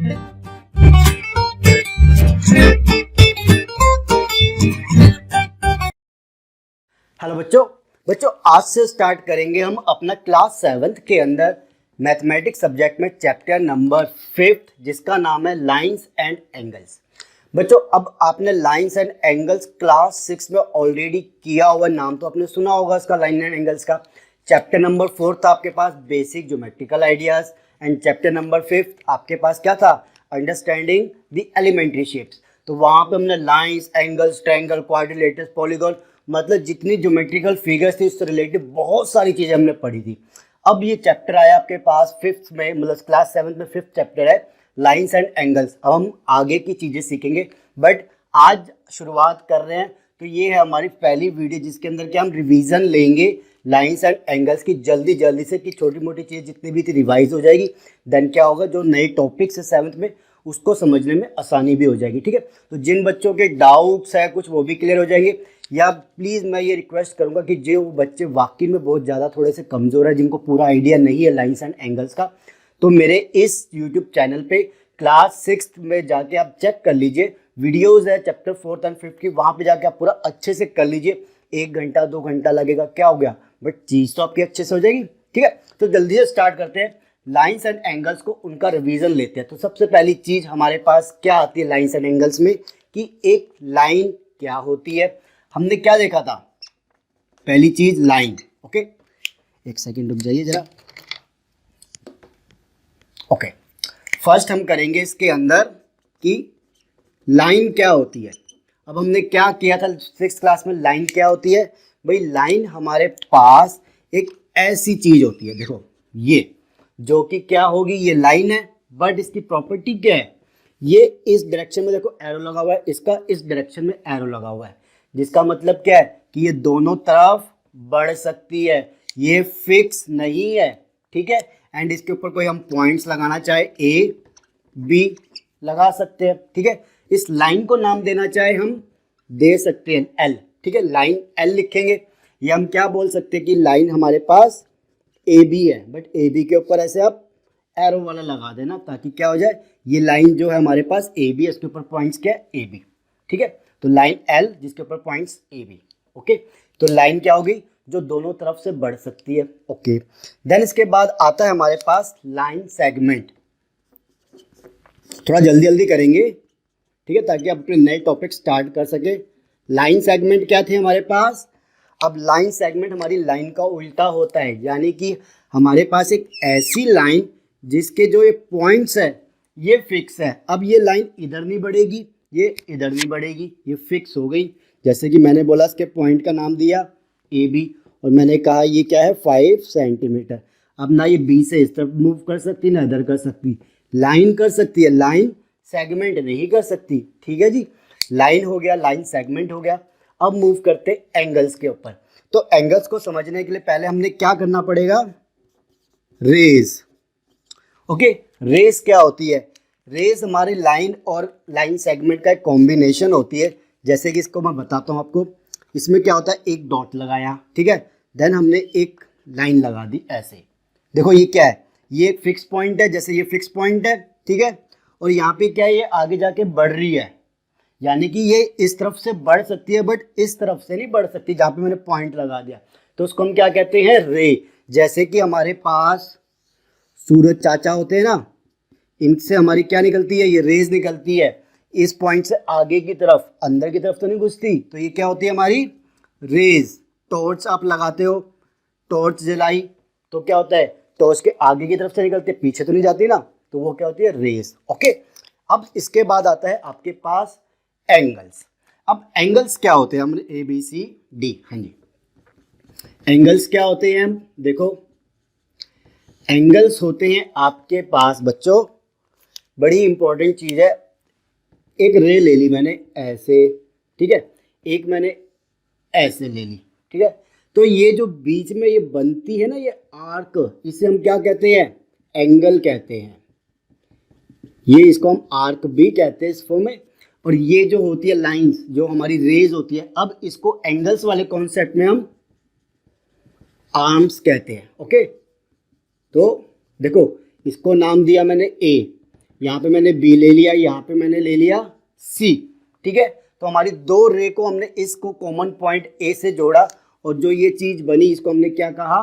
Hello बच्चों आज से स्टार्ट करेंगे हम अपना क्लास 7th के अंदर मैथमेटिक्स सब्जेक्ट में चैप्टर नंबर 5th जिसका नाम है लाइंस एंड एंगल्स। बच्चों अब आपने लाइंस एंड एंगल्स क्लास 6 में ऑलरेडी किया हुआ, नाम तो आपने सुना होगा इसका, लाइन एंड एंगल्स का। चैप्टर नंबर 4 था आपके पास basic geometrical ideas, and chapter number 5 आपके पास क्या था, अंडरस्टैंडिंग द एलिमेंट्री शेप्स। तो वहाँ पे हमने lines, angles, triangle, quadrilaterals, polygon, मतलब जितनी ज्योमेट्रिकल फिगर्स थी उससे रिलेटेड बहुत सारी चीज़ें हमने पढ़ी थी। अब ये चैप्टर आया आपके पास 5th में, मतलब क्लास 7 में 5th चैप्टर है लाइंस एंड एंगल्स। अब हम आगे की चीज़ें सीखेंगे, बट आज शुरुआत कर रहे हैं तो ये है हमारी पहली वीडियो जिसके अंदर कि हम रिवीजन लेंगे लाइंस एंड एंगल्स की जल्दी से, कि छोटी मोटी चीज़ें जितनी भी थी रिवाइज हो जाएगी। देन क्या होगा, जो नए टॉपिक्स है 7th में उसको समझने में आसानी भी हो जाएगी। ठीक है, तो जिन बच्चों के डाउट्स है कुछ वो भी क्लियर हो जाएंगे। या प्लीज़ मैं ये रिक्वेस्ट करूंगा कि जो बच्चे वाकई में बहुत ज़्यादा थोड़े से कमज़ोर है, जिनको पूरा आइडिया नहीं है लाइंस एंड एंगल्स का, तो मेरे इस यूट्यूब चैनल पे क्लास 6 में जाके आप चेक कर लीजिए, वीडियोज़ है चैप्टर 4th एंड 5th की, वहाँ पे जाके आप पूरा अच्छे से कर लीजिए। 1 घंटा 2 घंटा लगेगा, क्या हो गया, बट चीज़ तो आपकी अच्छे से हो जाएगी। ठीक है, तो जल्दी से स्टार्ट करते हैं लाइंस एंड एंगल्स को, उनका रिवीजन लेते हैं। तो सबसे पहली चीज़ हमारे पास क्या आती है लाइंस एंड एंगल्स में, कि एक लाइन क्या होती है। हमने क्या देखा था, पहली चीज लाइन। ओके, एक सेकंड रुक जाइए जरा। ओके, फर्स्ट हम करेंगे इसके अंदर कि लाइन क्या होती है। अब हमने क्या किया था 6th क्लास में, लाइन क्या होती है भाई, लाइन हमारे पास एक ऐसी चीज होती है, देखो ये जो कि क्या होगी, ये लाइन है, बट इसकी प्रॉपर्टी क्या है, ये इस डायरेक्शन में देखो एरो लगा हुआ है, इसका इस डायरेक्शन में एरो लगा हुआ है, जिसका मतलब क्या है कि ये दोनों तरफ बढ़ सकती है, ये फिक्स नहीं है। ठीक है, एंड इसके ऊपर कोई हम पॉइंट्स लगाना चाहे ए बी लगा सकते हैं। ठीक है, इस लाइन को नाम देना चाहे हम दे सकते हैं एल। ठीक है, लाइन एल लिखेंगे, या हम क्या बोल सकते हैं कि लाइन हमारे पास ए बी है, बट ए बी के ऊपर ऐसे आप एरो वाला लगा देना, ताकि क्या हो जाए, ये लाइन जो है हमारे पास ए बी है, इसके ऊपर पॉइंट्स क्या है ए बी। ठीक है, तो लाइन एल जिसके ऊपर पॉइंट्स ए बी। ओके, तो लाइन क्या होगी, जो दोनों तरफ से बढ़ सकती है। ओके, देन इसके बाद आता है हमारे पास लाइन सेगमेंट। थोड़ा जल्दी करेंगे, ठीक है, ताकि आप अपने नए टॉपिक स्टार्ट कर सके। लाइन सेगमेंट क्या थे हमारे पास, अब लाइन सेगमेंट हमारी लाइन का उल्टा होता है, यानी कि हमारे पास एक ऐसी लाइन जिसके जो ये पॉइंट्स है ये फिक्स है। अब ये लाइन इधर नहीं बढ़ेगी, ये इधर नहीं बढ़ेगी, ये फिक्स हो गई। जैसे कि मैंने बोला इसके पॉइंट का नाम दिया ए बी, और मैंने कहा ये क्या है 5 सेंटीमीटर। अब ना ये बी से इस तरफ मूव कर सकती ना इधर कर सकती, लाइन कर सकती है, लाइन सेगमेंट नहीं कर सकती। ठीक है जी, लाइन हो गया, लाइन सेगमेंट हो गया। अब मूव करते एंगल्स के ऊपर। तो एंगल्स को समझने के लिए पहले हमने क्या करना पड़ेगा, रेज। ओके, रेज क्या होती है, रेज हमारी लाइन और लाइन सेगमेंट का एक कॉम्बिनेशन होती है। जैसे कि इसको मैं बताता हूँ आपको, इसमें क्या होता है, एक डॉट लगाया, ठीक है, देन हमने एक लाइन लगा दी ऐसे। देखो ये क्या है, ये एक फिक्स पॉइंट है, जैसे ये फिक्स पॉइंट है, ठीक है, और यहाँ पे क्या है, ये आगे जाके बढ़ रही है, यानी कि ये इस तरफ से बढ़ सकती है, बट इस तरफ से नहीं बढ़ सकती, जहाँ पे मैंने पॉइंट लगा दिया। तो उसको हम क्या कहते हैं, रे। जैसे कि हमारे पास सूरज चाचा होते हैं ना, इनसे हमारी क्या निकलती है, ये रेज निकलती है, इस पॉइंट से आगे की तरफ, अंदर की तरफ तो नहीं घुसती, तो ये क्या होती है हमारी रेज। टॉर्च आप लगाते हो, टॉर्च जलाई तो क्या होता है, टॉर्च के आगे की तरफ से निकलती है, पीछे तो नहीं जाती ना, तो वो क्या होती है, रेज। ओके, अब इसके बाद आता है आपके पास एंगल्स। अब एंगल्स क्या होते हैं, हमने ए बी सी डी, हाँ जी, एंगल्स क्या होते हैं, देखो एंगल्स होते हैं आपके पास बच्चों, बड़ी इंपॉर्टेंट चीज़ है। एक रे ले ली मैंने ऐसे, ठीक है, एक मैंने ऐसे ले ली, ठीक है, तो ये जो बीच में ये बनती है ना ये आर्क, इसे हम क्या कहते हैं, एंगल कहते हैं। ये इसको हम आर्क भी कहते हैं इस फॉर्म में। और ये जो होती है लाइंस, जो हमारी रेज होती है, अब इसको एंगल्स वाले कॉन्सेप्ट में हम आर्म्स कहते हैं। ओके, तो देखो इसको नाम दिया मैंने ए, यहाँ पे मैंने बी ले लिया, यहाँ पे मैंने ले लिया सी, ठीक है। तो हमारी दो रे को हमने इसको कॉमन पॉइंट ए से जोड़ा और जो ये चीज बनी इसको हमने क्या कहा,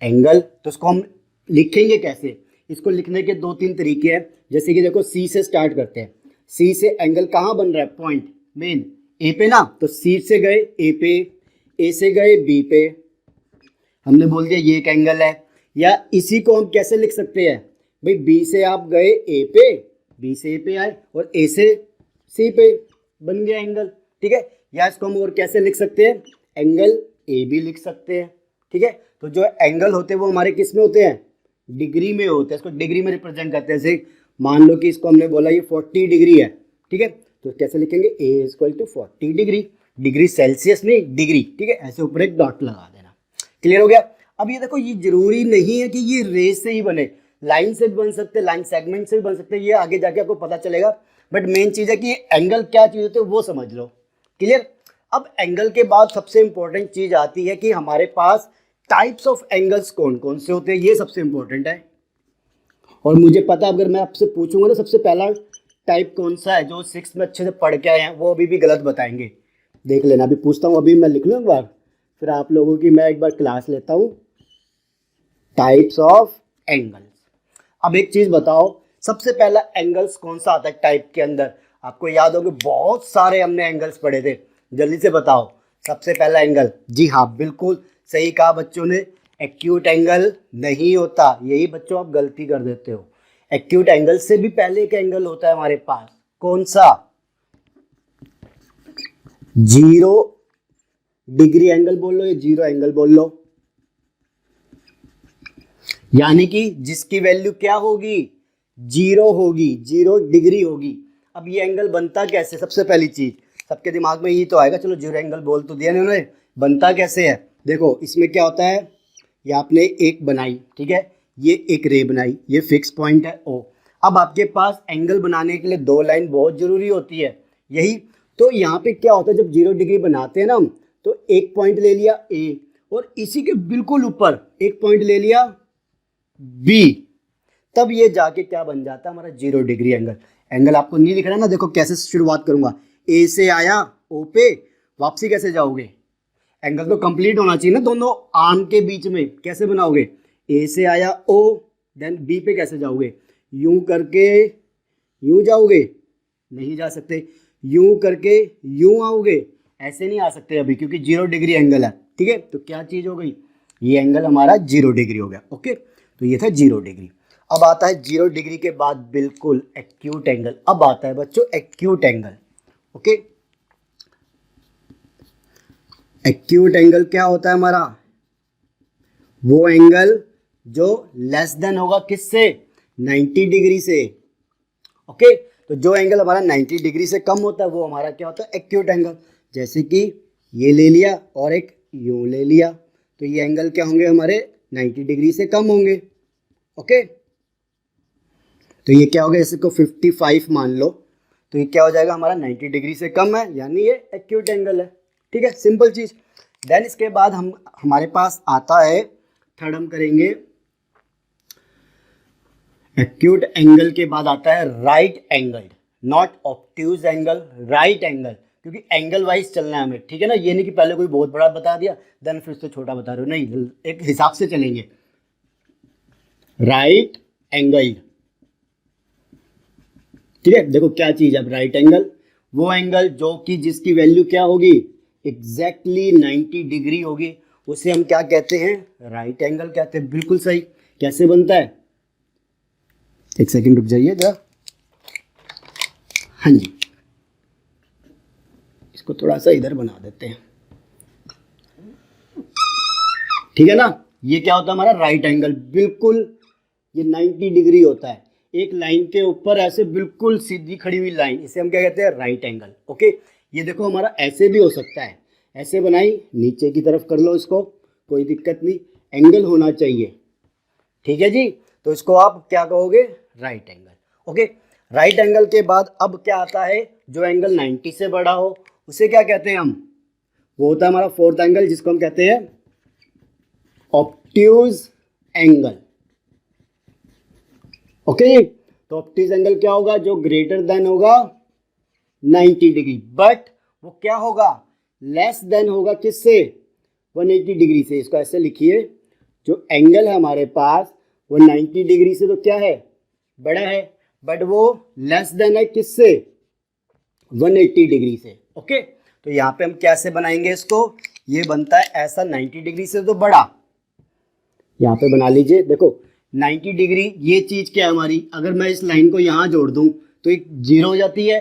एंगल। तो इसको हम लिखेंगे कैसे, इसको लिखने के दो तीन तरीके हैं। जैसे कि देखो सी से स्टार्ट करते हैं, सी से एंगल कहाँ बन रहा है, पॉइंट मेन ए पे ना, तो सी से गए ए पे, ए से गए बी पे, हमने बोल दिया ये एक एंगल है। या इसी को हम कैसे लिख सकते हैं भाई, बी से आप गए ए पे, बी से ए पे आए और ए से सी पे, बन गया एंगल, ठीक है। या इसको हम और कैसे लिख सकते हैं, एंगल ए भी लिख सकते हैं, ठीक है। तो जो एंगल होते हैं वो हमारे किस में होते हैं, डिग्री में होते हैं, इसको डिग्री में रिप्रेजेंट करते हैं। जैसे मान लो कि इसको हमने बोला ये 40 डिग्री है, ठीक है, तो कैसे लिखेंगे, a equal to 40 degree, degree Celsius नहीं डिग्री, ठीक है। ऐसे ऊपर एक डॉट लगा देना, क्लियर हो गया। अब ये देखो, ये जरूरी नहीं है कि ये रेस से ही बने, लाइन से भी बन सकते हैं, लाइन सेगमेंट से भी बन सकते हैं, ये आगे जाके आपको पता चलेगा। बट मेन चीज़ है कि एंगल क्या चीज़ होती है वो समझ लो, क्लियर। अब एंगल के बाद सबसे इंपॉर्टेंट चीज़ आती है कि हमारे पास टाइप्स ऑफ एंगल्स कौन कौन से होते हैं, ये सबसे इंपॉर्टेंट है। और मुझे पता, अगर मैं आपसे पूछूंगा ना सबसे पहला टाइप कौन सा है, जो 6 में अच्छे से पढ़ के आए हैं वो अभी भी गलत बताएंगे, देख लेना। अभी पूछता हूँ, अभी मैं लिख लूँ एक बार, फिर आप लोगों की मैं एक बार क्लास लेता हूँ। Types of angles. अब एक चीज़ बताओ, सबसे पहला एंगल्स कौन सा आता है टाइप के अंदर, आपको याद होगा बहुत सारे हमने एंगल्स पढ़े थे, जल्दी से बताओ। सबसे पहला एंगल, जी हाँ बिल्कुल सही कहा बच्चों ने, एक्यूट एंगल नहीं होता, यही बच्चों आप गलती कर देते हो। एक्यूट एंगल से भी पहले एक एंगल होता है हमारे पास, कौन सा, 0 डिग्री एंगल बोल लो, ये 0 एंगल बोल लो, यानी कि जिसकी वैल्यू क्या होगी, 0 होगी, 0 डिग्री होगी। अब ये एंगल बनता कैसे, सबसे पहली चीज सबके दिमाग में ये तो आएगा, चलो 0 एंगल बोल तो दिया उन्होंने, बनता कैसे है। देखो इसमें क्या होता है, ये आपने एक बनाई, ठीक है, ये एक रे बनाई, ये फिक्स पॉइंट है ओ। अब आपके पास एंगल बनाने के लिए दो लाइन बहुत जरूरी होती है, यही तो यहाँ पे क्या होता है, जब 0 डिग्री बनाते हैं ना हम, तो एक पॉइंट ले लिया ए और इसी के बिल्कुल ऊपर एक पॉइंट ले लिया बी, तब ये जाके क्या बन जाता है हमारा 0 डिग्री एंगल। एंगल आपको नहीं दिख रहा ना, देखो कैसे शुरुआत करूंगा, ए से आया ओ पे, वापसी कैसे जाओगे, एंगल तो कंप्लीट होना चाहिए ना दोनों आर्म के बीच में, कैसे बनाओगे, ए से आया ओ, देन बी पे कैसे जाओगे, यूं करके यूं जाओगे, नहीं जा सकते, यूं करके यूं आओगे, ऐसे नहीं आ सकते अभी क्योंकि 0 डिग्री एंगल है, ठीक है। तो क्या चीज़ हो गई, ये एंगल हमारा 0 डिग्री हो गया, ओके। तो ये था 0 डिग्री। अब आता है 0 डिग्री के बाद बिल्कुल एक्यूट एंगल, अब आता है बच्चों acute angle, okay. Acute angle क्या होता है हमारा, वो एंगल जो लेस देन होगा किससे, 90 डिग्री से, ओके। तो जो एंगल हमारा 90 डिग्री से कम होता है वो हमारा क्या होता है, एक्यूट एंगल। जैसे कि ये ले लिया और एक यूं ले लिया, तो ये एंगल क्या होंगे हमारे 90 डिग्री से कम होंगे, ओके। तो ये क्या हो गया, जैसे को 55 मान लो, तो ये क्या हो जाएगा हमारा 90 डिग्री से कम है, यानी ये एक्यूट एंगल है, ठीक है, सिंपल चीज। देन इसके बाद हमारे पास आता है, थर्ड हम करेंगे एक्यूट एंगल के बाद आता है right angle, not obtuse angle, right angle, क्योंकि एंगल वाइज चलना है हमें, ठीक है ना, ये नहीं कि पहले कोई बहुत बड़ा बता दिया देन फिर से छोटा बता रहे हो, नहीं, एक हिसाब से चलेंगे। राइट एंगल, ठीक है, देखो क्या चीज है राइट एंगल, वो एंगल जो कि जिसकी वैल्यू क्या होगी, एग्जैक्टली 90 डिग्री होगी, उसे हम क्या कहते हैं, राइट एंगल कहते हैं, बिल्कुल सही। कैसे बनता है, एक सेकंड रुक जाइए जरा, हाँ जी, इसको थोड़ा सा इधर बना देते हैं, ठीक है ना। ये क्या होता है हमारा राइट एंगल, बिल्कुल ये 90 डिग्री होता है, एक लाइन के ऊपर ऐसे बिल्कुल सीधी खड़ी हुई लाइन, इसे हम क्या कहते हैं, राइट एंगल, ओके। ये देखो हमारा ऐसे भी हो सकता है, ऐसे बनाई नीचे की तरफ कर लो इसको, कोई दिक्कत नहीं, एंगल होना चाहिए, ठीक है जी। तो इसको आप क्या कहोगे, right angle, okay. Right angle के बाद अब क्या आता है, जो एंगल 90 से बड़ा हो उसे क्या कहते हैं हम, वो होता है हमारा फोर्थ एंगल, जिसको हम कहते हैं ऑब्ट्यूज एंगल, ओके। तो ऑब्ट्यूज एंगल क्या होगा, जो ग्रेटर देन होगा 90 डिग्री, बट वो क्या होगा, लेस देन होगा किससे, 180 डिग्री से। इसको ऐसे लिखिए, जो एंगल है हमारे पास वो 90 डिग्री से तो क्या है, बड़ा है, बट वो लेस देन है किससे, 180 डिग्री से। ओके, तो यहाँ पे हम कैसे बनाएंगे इसको, ये बनता है ऐसा 90 डिग्री से तो बड़ा, यहाँ पे बना लीजिए। देखो 90 डिग्री ये चीज़ क्या है हमारी, अगर मैं इस लाइन को यहाँ जोड़ दूँ तो एक जीरो हो जाती है।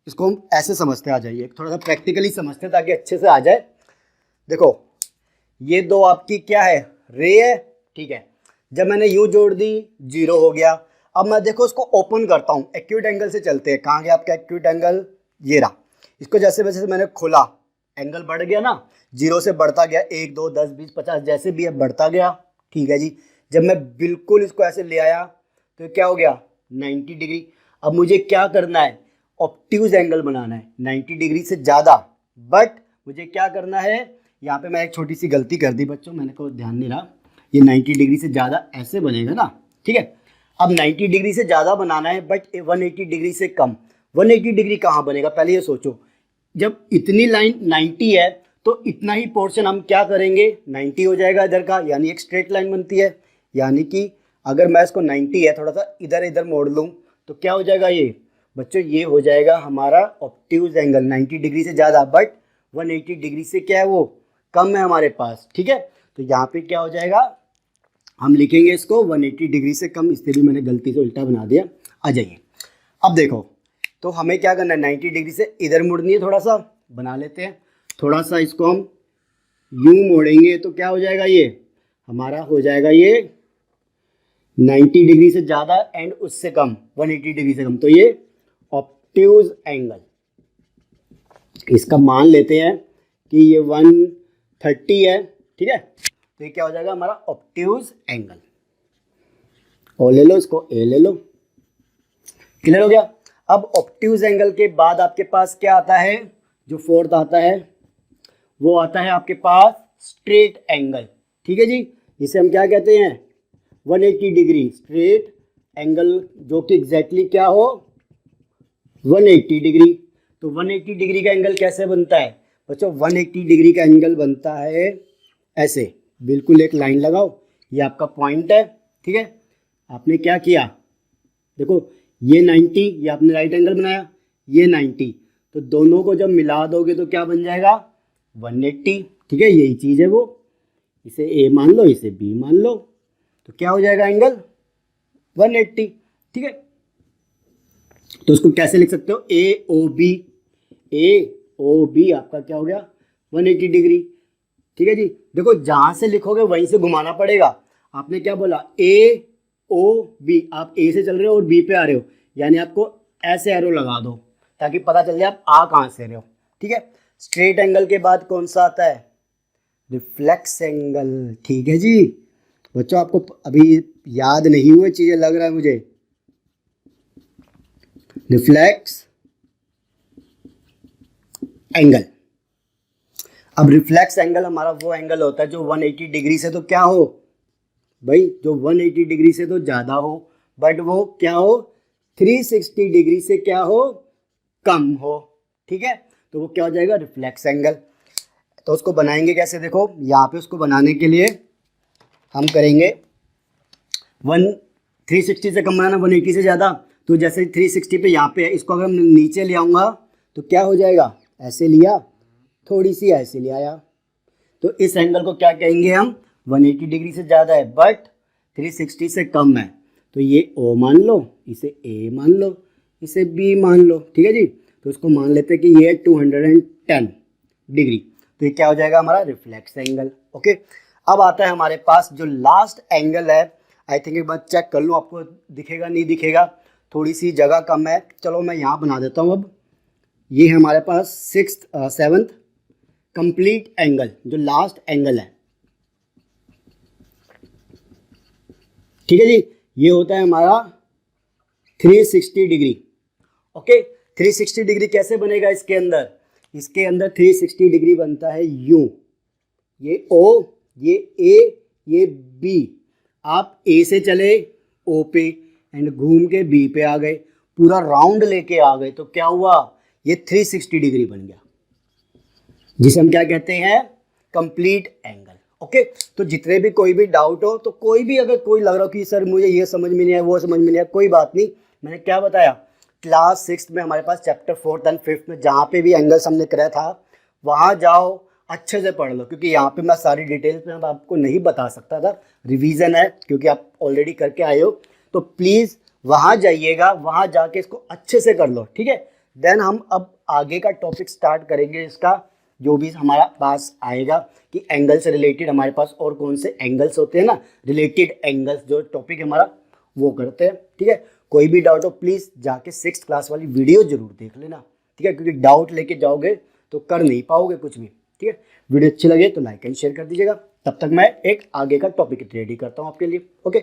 इसको हम ऐसे समझते आ जाइए, थोड़ा सा प्रैक्टिकली समझते ताकि अच्छे से आ जाए। देखो ये दो आपकी क्या है, रे है, ठीक है। जब मैंने यू जोड़ दी जीरो हो गया। अब मैं देखो इसको ओपन करता हूँ, एक्यूट एंगल से चलते हैं। कहाँ गया आपका एक्यूट एंगल, ये रहा। इसको जैसे वैसे मैंने खोला, एंगल बढ़ गया ना, जीरो से बढ़ता गया, 1 2 10 20 50 जैसे भी है बढ़ता गया, ठीक है जी। जब मैं बिल्कुल इसको ऐसे ले आया तो क्या हो गया, 90 डिग्री। अब मुझे क्या करना है, ऑब्ट्यूज एंगल बनाना है 90 डिग्री से ज़्यादा, बट मुझे क्या करना है, यहाँ पे मैं एक छोटी सी गलती कर दी बच्चों, मैंने को ध्यान नहीं रहा, ये 90 डिग्री से ज़्यादा ऐसे बनेगा ना, ठीक है। अब 90 डिग्री से ज़्यादा बनाना है बट 180 डिग्री से कम। 180 डिग्री कहाँ बनेगा, पहले ये सोचो। जब इतनी लाइन 90 है तो इतना ही पोर्शन हम क्या करेंगे, 90 हो जाएगा इधर का, यानी एक स्ट्रेट लाइन बनती है। यानी कि अगर मैं इसको 90 है थोड़ा सा इधर इधर मोड़ लूँ तो क्या हो जाएगा ये बच्चों, ये हो जाएगा हमारा ऑब्ट्यूज एंगल 90 डिग्री से ज़्यादा, बट 180 डिग्री से क्या है वो कम है हमारे पास, ठीक है। तो यहाँ पे क्या हो जाएगा, हम लिखेंगे इसको 180 डिग्री से कम, इससे भी मैंने गलती से उल्टा बना दिया। आ जाइए, अब देखो तो हमें क्या करना है, 90 डिग्री से इधर मुड़नी है, थोड़ा सा बना लेते हैं। थोड़ा सा इसको हम यूं मोड़ेंगे तो क्या हो जाएगा, ये हमारा हो जाएगा ये 90 डिग्री से ज़्यादा एंड उससे कम 180 डिग्री से कम, तो ये ऑब्ट्यूज एंगल। इसका मान लेते हैं कि ये 130 है, ठीक है। तो ये क्या हो जाएगा हमारा ऑब्ट्यूज एंगल। ओ ले लो इसको, ए ले लो, क्लियर हो गया। अब ऑब्ट्यूज एंगल के बाद आपके पास क्या आता है, जो फोर्थ आता है वो आता है आपके पास स्ट्रेट एंगल, ठीक है जी। इसे हम क्या कहते हैं, 180 डिग्री स्ट्रेट एंगल, जो कि एग्जैक्टली क्या हो 180 डिग्री। तो 180 डिग्री का एंगल कैसे बनता है बच्चों, 180 डिग्री का एंगल बनता है ऐसे, बिल्कुल एक लाइन लगाओ, ये आपका पॉइंट है, ठीक है। आपने क्या किया, देखो ये 90, ये आपने राइट एंगल बनाया, ये 90, तो दोनों को जब मिला दोगे तो क्या बन जाएगा 180, ठीक है। यही चीज़ है वो, इसे ए मान लो, इसे बी मान लो, तो क्या हो जाएगा एंगल 180, ठीक है। तो उसको कैसे लिख सकते हो, ए ओ बी, ए ओ बी आपका क्या हो गया 180 डिग्री, ठीक है जी। देखो जहाँ से लिखोगे वहीं से घुमाना पड़ेगा। आपने क्या बोला, ए ओ बी, आप ए से चल रहे हो और बी पे आ रहे हो, यानी आपको ऐसे एरो लगा दो ताकि पता चल जाए आप आ कहाँ से रहे हो, ठीक है। स्ट्रेट एंगल के बाद कौन सा आता है, रिफ्लेक्स एंगल, ठीक है जी। बच्चों आपको अभी याद नहीं हुए चीज़ें लग रहा है मुझे, रिफ्लेक्स एंगल। अब रिफ्लेक्स एंगल हमारा वो एंगल होता है जो 180 डिग्री से तो क्या हो भाई, जो 180 डिग्री से तो ज़्यादा हो, बट वो क्या हो 360 डिग्री से क्या हो कम हो, ठीक है। तो वो क्या हो जाएगा रिफ्लेक्स एंगल। तो उसको बनाएंगे कैसे, देखो यहाँ पे उसको बनाने के लिए हम करेंगे 360 से कम बनाना, 180 से ज़्यादा। तो जैसे 360 पे यहाँ पे है, इसको अगर मैं नीचे ले आऊँगा तो क्या हो जाएगा, ऐसे लिया, थोड़ी सी ऐसे ले आया, तो इस एंगल को क्या कहेंगे हम, 180 डिग्री से ज़्यादा है बट 360 से कम है, तो ये ओ मान लो, इसे ए मान लो, इसे बी मान लो, ठीक है जी। तो इसको मान लेते हैं कि ये 210 डिग्री, तो ये क्या हो जाएगा हमारा रिफ्लेक्स एंगल, ओके। अब आता है हमारे पास जो लास्ट एंगल है, आई थिंक एक बार चेक कर लूँ आपको दिखेगा नहीं दिखेगा, थोड़ी सी जगह कम है, चलो मैं यहाँ बना देता हूँ। अब ये है हमारे पास 7th कंप्लीट एंगल, जो लास्ट एंगल है, ठीक है जी। ये होता है हमारा 360 डिग्री, ओके। 360 डिग्री कैसे बनेगा इसके अंदर, इसके अंदर 360 डिग्री बनता है यूं, ये ओ, ये ए, ये बी, आप ए से चले ओ पे, एंड घूम के बी पे आ गए, पूरा राउंड लेके आ गए, तो क्या हुआ, ये 360 डिग्री बन गया, जिसे हम क्या कहते हैं, कंप्लीट एंगल। ओके, तो जितने भी कोई भी डाउट हो, तो कोई भी अगर कोई लग रहा हो कि सर मुझे ये समझ में नहीं आया, वो समझ में नहीं आया, कोई बात नहीं, मैंने क्या बताया, क्लास 6 में हमारे पास चैप्टर 4th एंड 5th में जहाँ पे भी एंगल्स हमने कराया था, वहाँ जाओ अच्छे से पढ़ लो, क्योंकि यहाँ पे मैं सारी डिटेल्स में आपको नहीं बता सकता था, रिवीजन है क्योंकि आप ऑलरेडी करके आए हो, तो प्लीज़ वहाँ जाइएगा, वहाँ जाके इसको अच्छे से कर लो, ठीक है। देन हम अब आगे का टॉपिक स्टार्ट करेंगे, इसका जो भी हमारा पास आएगा कि एंगल से रिलेटेड हमारे पास और कौन से एंगल्स होते हैं ना, रिलेटेड एंगल्स, जो टॉपिक हमारा वो करते हैं, ठीक है। कोई भी डाउट हो प्लीज़ जाके 6th क्लास वाली वीडियो जरूर देख लेना, ठीक है, क्योंकि डाउट लेके जाओगे तो कर नहीं पाओगे कुछ भी, ठीक है। वीडियो अच्छी लगे तो लाइक एंड शेयर कर दीजिएगा। तब तक मैं एक आगे का टॉपिक रेडी करता हूँ आपके लिए। ओके।